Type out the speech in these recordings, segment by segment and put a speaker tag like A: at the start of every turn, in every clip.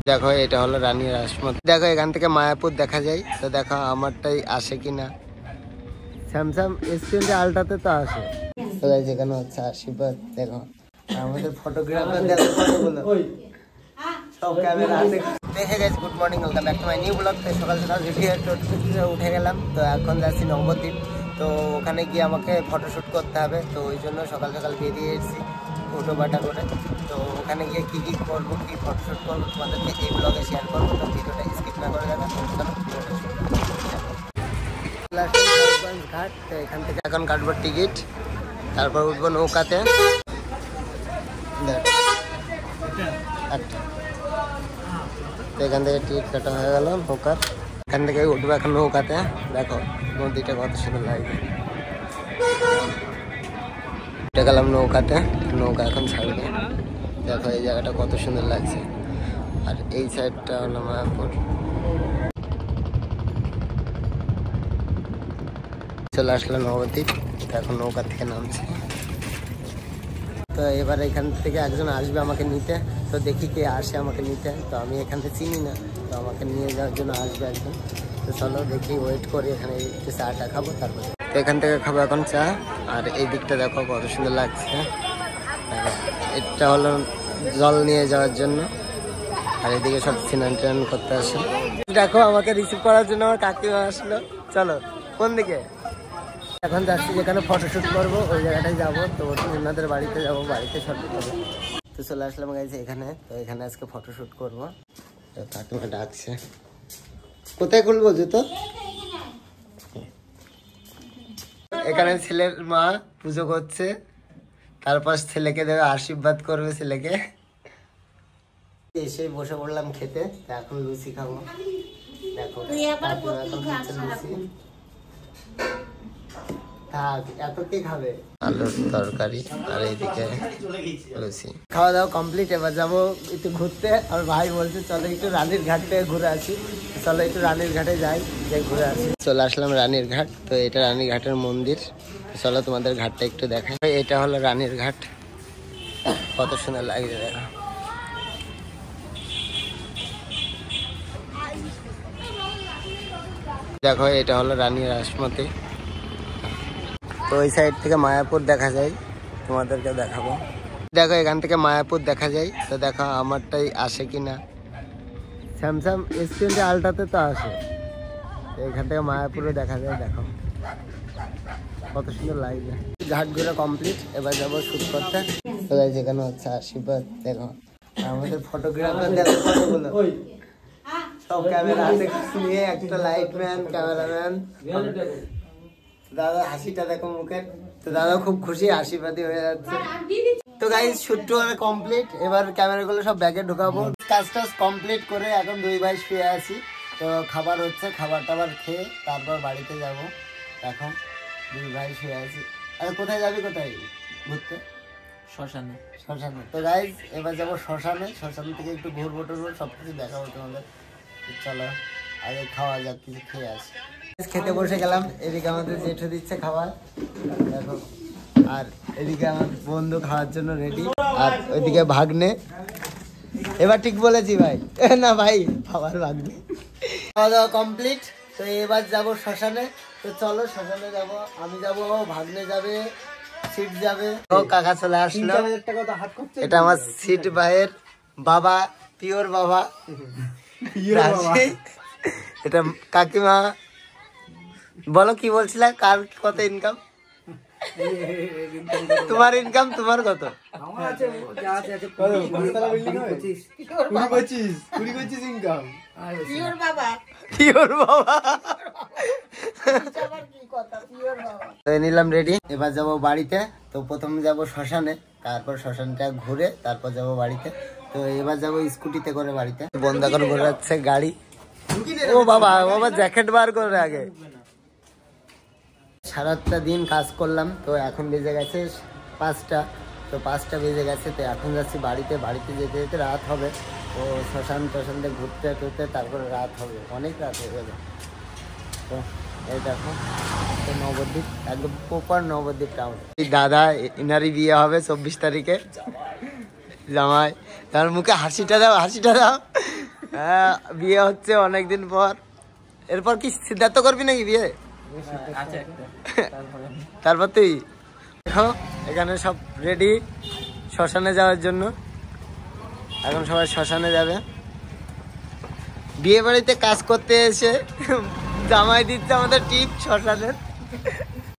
A: দেখো এটা হলো রানী রাসমত। দেখো এখান থেকে মায়াপুর দেখা যায়, তো দেখো আমারটাই আসে কিনা। স্যামসাং S20 আলট্রাতে তো আসে। তো গাইস এখানে হচ্ছে আশীর্বাদ। দেখো আমাদের ফটোগ্রাফার দেখো কতগুলো সব ক্যামেরা আছে। দেখে guys good morning, welcome back to my new blog. সকাল সকাল উঠে গেলাম, তো এখন যাচ্ছি নবদ্বীপ। তো ওখানে গিয়ে আমাকে ফটোশ্যুট করতে হবে, তো ওই জন্য সকাল সকাল বেরিয়ে এসেছি ফটো বাটা করে। তো ওখানে গিয়ে কী কী করবো, কী ফটোশ্যুট করবো তোমাদেরকে এই ব্লগে শেয়ার করবো। তো ভিডিওটা স্কিপ না করে দেখা ঘাট। তো এখান থেকে এখন কাটবো টিকিট, তারপর উঠবো নৌকাতে। তো এখান থেকে টিকিট কাটা হয়ে গেল নৌকার, এখান থেকে উঠবো এখন নৌকাতে। দেখো নদীটা কত সুন্দর লাগছে। উঠে গেলাম নৌকাতে, নৌকা এখন ছাড়বে। দেখো এই জায়গাটা কত সুন্দর লাগছে, আর এই সাইডটা হলো মায়াপুর। চলে আসলো নবদ্বীপ, এখন নৌকা থেকে নামছে। তো এবার এখান থেকে একজন আসবে আমাকে নিতে, তো দেখি কে আসে আমাকে নিতে। তো আমি এখান থেকে চিনি না, তো আমাকে নিয়ে যাওয়ার জন্য আসবে একজন। তো চলো দেখি, ওয়েট করি, এখানে একটু চাটা খাবো তারপরে। তো এখান থেকে খাবো এখন চা। আর এই দিকটা দেখো কত সুন্দর লাগছে। এটা হলো জল নিয়ে যাওয়ার জন্য, আর এদিকে সব স্নান টান করতে আসে। দেখো আমাকে রিসিভ করার জন্য আমার কাকিমা আসলো। চলো কোন দিকে? এখন যাচ্ছি যেখানে ফটোশ্যুট করবো, ওই জায়গাটায় যাবো। তো ওনাদের বাড়িতে যাবো, বাড়িতে শট করবো। তো চলে আসলাম গাইছে এখানে। তো এখানে আজকে ফটোশ্যুট করবো। তো কাকিমা ডাকছে, কোথায় খুলবো জুতো? এখানে ছেলের মা পুজো করছে, তারপর ছেলেকে দেবে, আশীর্বাদ করবে ছেলেকে। এসে বসে পড়লাম খেতে। এখন লুচি খাবো। দেখো এত কে খাবে? আলুর তরকারি আর এইদিকে লুচি। খাওয়া দাওয়া কমপ্লিট, এবার যাবো একটু ঘুরতে। আর ভাই বলছে চলো একটু রানীর ঘাট থেকে ঘুরে আসি। চলো একটু রানীর ঘাটে যাই, ঘুরে আসি। চলে আসলাম রানীর ঘাট। তো এটা রানীর ঘাটের মন্দির। চলো তোমাদের ঘাটটা একটু দেখাই। এটা হলো রানীর ঘাট, কত সুন্দর লাগছে দেখো। দেখো এটা হলো রানী রাসমতি। তো ওই সাইড থেকে মায়াপুর দেখা যায়, তোমাদেরকে দেখাবো। দেখো এখান থেকে মায়াপুর দেখা যায়, তো দেখো আমারটাই আসে কিনা। স্যামসাং S20 আলট্রাতে তো আসে, এখান থেকে মায়াপুরে দেখা যায়। দেখো কত সুন্দর লাগছে। ঘাট ঘুরে কমপ্লিট, এবার যাবো শুট করতে। তো যেখানে হচ্ছে আশীর্বাদ। দেখো আমাদের ফটোগ্রাফার দেখো কতগুলো সব ক্যামেরা আছে নিয়ে, একটা লাইটম্যান, ক্যামেরাম্যান। দাদা হাসিটা দেখো মুখের। তো দাদা খুব খুশি, আশীর্বাদী হয়ে যাচ্ছে। তো গাইস শুট কমপ্লিট, এবার ক্যামেরাগুলো সব ব্যাগে ঢুকাবো। কাজ টাজ কমপ্লিট করে এখন দুই ভাই শুয়ে আছি। তো খাবার হচ্ছে, খাবার টাবার খেয়ে তারপর বাড়িতে যাব। এখন দুই ভাই শুয়ে আছি। আরে কোথায় যাবি, কোথায় ঘুরতে? শ্মশানে। শ্মশানে। তো গাইস এবার যাবো শ্মশানে। শ্মশান থেকে একটু ঘুরবো টুরবো, সবকিছু দেখাবো তোমাদের। চলো আগে খাওয়া যাক, কিছু খেয়ে আসি। খেতে বসে গেলাম। এদিকে আমাদের জেঠু দিচ্ছে খাবার দেখো, আর এদিকে আমার বন্ধু খাওয়ার জন্য রেডি, আর ওইদিকে ভাগ্নে। এবার ঠিক বলেছি ভাই? না ভাই, খাবার ভাগ্নে। খাওয়া দাওয়া কমপ্লিট। তো এবার যাব শ্মশানে। তো চলো শ্মশানে যাব, আমি যাব, ভাগ্নে যাবে, সিট যাবে। ও কাকা চলে আসলো। এটা আমার সিট ভাইয়ের বাবা, পিওর বাবা। এটা কাকিমা। বলো কি বলছিলে, কার কত ইনকাম? তোমার ইনকাম তোমার কত? নিলাম রেডি, এবার যাবো বাড়িতে। তো প্রথম যাব শ্মশানে, তারপর শ্মশানটা ঘুরে তারপর যাব বাড়িতে। তো এবার যাবো স্কুটিতে করে বাড়িতে। বন্ধ করে ঘোরাচ্ছে গাড়ি। ও বাবা, বাবা জ্যাকেট বার করে আগে। সারাটা দিন কাজ করলাম, তো এখন বেজে গেছে 5টা। তো 5টা বেজে গেছে। তো এখন যাচ্ছি বাড়িতে। বাড়িতে যেতে যেতে রাত হবে। তো শ্মশান টশানতে ঘুরতে টুরতে তারপরে রাত হবে, অনেক রাত হয়ে যাবে। তো এই দেখো নবদ্বীপ, একদম প্রপার নবদ্বীপ টাউন। দাদা ইনারি বিয়ে হবে 24 তারিখে। জামাই, তার মুখে হাসিটা দাও, হাসিটা দাও। হ্যাঁ বিয়ে হচ্ছে অনেকদিন পর। এরপর কি সিদ্ধার্থ করবি নাকি বিয়ে? তারপর তুই দেখো এখানে সব রেডি শ্মশানে যাওয়ার জন্য। এখন সবাই শ্মশানে যাবে। বিয়ে বাড়িতে কাজ করতে এসে জামাই দিচ্ছে আমাদের টিপ শ্মশানের।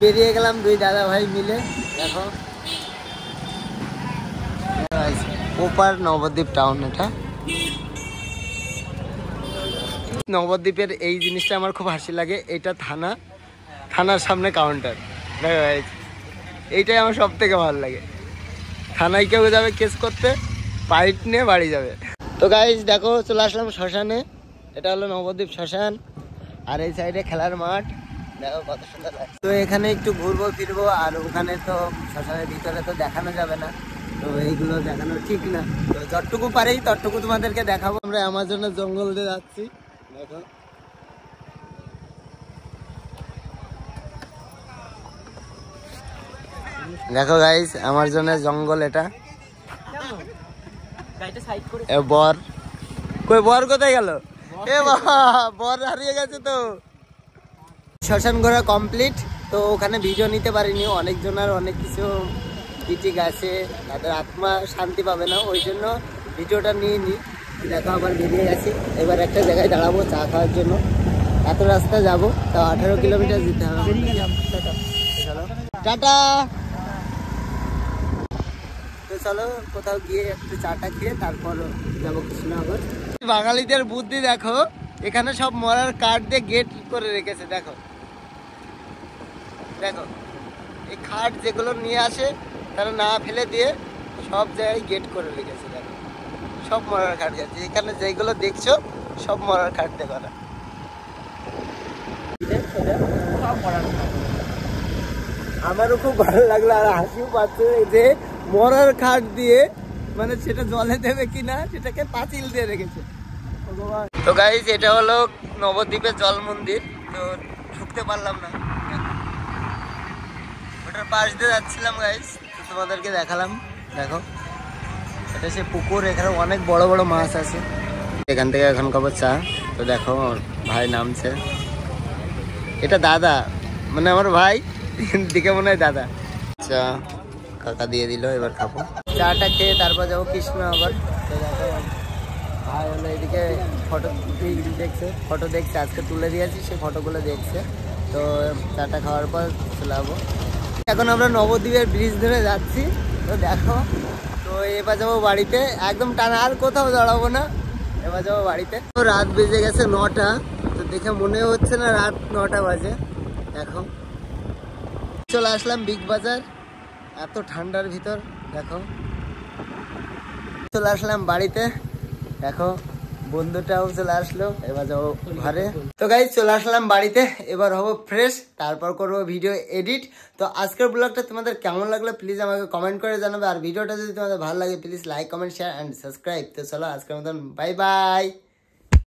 A: বেরিয়ে গেলাম দুই দাদা ভাই মিলে। দেখো ওপার নবদ্বীপ টাউন। এটা নবদ্বীপের এই জিনিসটা আমার খুব হাসি লাগে। এটা থানার সামনে কাউন্টার। এইটাই আমার সব থেকে ভালো লাগে। থানায় কেউ যাবে কেস করতে, পাইপ নিয়ে বাড়ি যাবে। তো গাইস দেখো চলে আসলাম শ্মশানে। এটা হলো নবদ্বীপ শ্মশান। আর এই সাইডে খেলার মাঠ। দেখো কত সুন্দর লাগে। তো এখানে একটু ঘুরবো ফিরবো। আর ওখানে তো শ্মশানের ভিতরে তো দেখানো যাবে না, তো এইগুলো দেখানো ঠিক না। তো যতটুকু পারি ততটুকু তোমাদেরকে দেখাবো। আমরা আমাজনের জঙ্গল দিয়ে যাচ্ছি। দেখো দেখো গাইস আমাজনের জঙ্গল। এটা বর কই, বর কোথায় গেল? এ বাবা বর হারিয়ে গেছে। তো শ্মশান ঘোরা কমপ্লিট। তো ওখানে ভিডিও নিতে পারিনি, অনেকজনের অনেক কিছু পিটিক আছে, তাদের আত্মা শান্তি পাবে না, ওই জন্য ভিডিওটা নিয়ে নিই। দেখো আবার বেরিয়ে গেছি। এবার একটা জায়গায় দাঁড়াবো চা খাওয়ার জন্য। এত রাস্তা যাবো, তাও 18 কিলোমিটার যেতে হবে। টাটা। তো চলো কোথাও গিয়ে একটু চাটা খেয়ে তারপর যাবো কৃষ্ণনগর। বাঙালিদের বুদ্ধি দেখো, এখানে সব মরার কাঠ দিয়ে গেট করে রেখেছে। দেখো দেখো এই খাট যেগুলো নিয়ে আসে তারা না ফেলে দিয়ে সব জায়গায় গেট করে রেখেছে। দেখো সব মরার কাঠ যাচ্ছে। এখানে যেগুলো দেখছো সব মরার কাঠ দিয়ে করা। আমারও খুব ভালো লাগলো আর হাসিও পাচ্ছে যে মরার খাট দিয়ে, মানে সেটা জলে দেবে কিনা সেটাকে পাঁচিল দিয়ে রেখেছে। তো গাইস এটা হলো নবদ্বীপের জল মন্দির। তো ঢুকতে পারলাম না, ওটার পাশ দিয়ে যাচ্ছিলাম গাইস, তো তোমাদেরকে দেখালাম। দেখো এটা সে পুকুর, এখানে অনেক বড় বড় মাছ আছে। এখান থেকে এখন খাবো চা। তো দেখো ভাই নামছে। এটা দাদা, মানে আমার ভাই দিকে মনে হয় দাদা। চা কাকা দিয়ে দিল, এবার খাবো। চাটা খেয়ে তারপর যাবো কৃষ্ণনগর। তো দেখো ভাই হলো এদিকে ফটো দেখছে, আজকে তুলে দিয়েছি, সে ফটোগুলো দেখছে। তো চাটা খাওয়ার পর চলে যাবো। এখন আমরা নবদ্বীপের ব্রিজ ধরে যাচ্ছি। তো দেখো তো এবার যাবো বাড়িতে, একদম টানা, আর কোথাও দাঁড়াবো না। এবার যাবো বাড়িতে। তো রাত বেজে গেছে 9টা। তো দেখে মনে হচ্ছে না রাত 9টা বাজে। দেখো চলে আসলাম বিগ বাজার, এত ঠান্ডার ভিতর। দেখো চলে আসলাম বাড়িতে। দেখো বন্ধুটাও চলে আসলো। এবার যাবো ঘরে। তো গাইস চলে আসলাম বাড়িতে, এবার হবো ফ্রেশ, তারপর করবো ভিডিও এডিট। তো আজকের ব্লগটা তোমাদের কেমন লাগলো প্লিজ আমাকে কমেন্ট করে জানাবে। আর ভিডিওটা যদি তোমাদের ভালো লাগে please like comment share and subscribe. তো চলো আজকের মতন বাই বাই।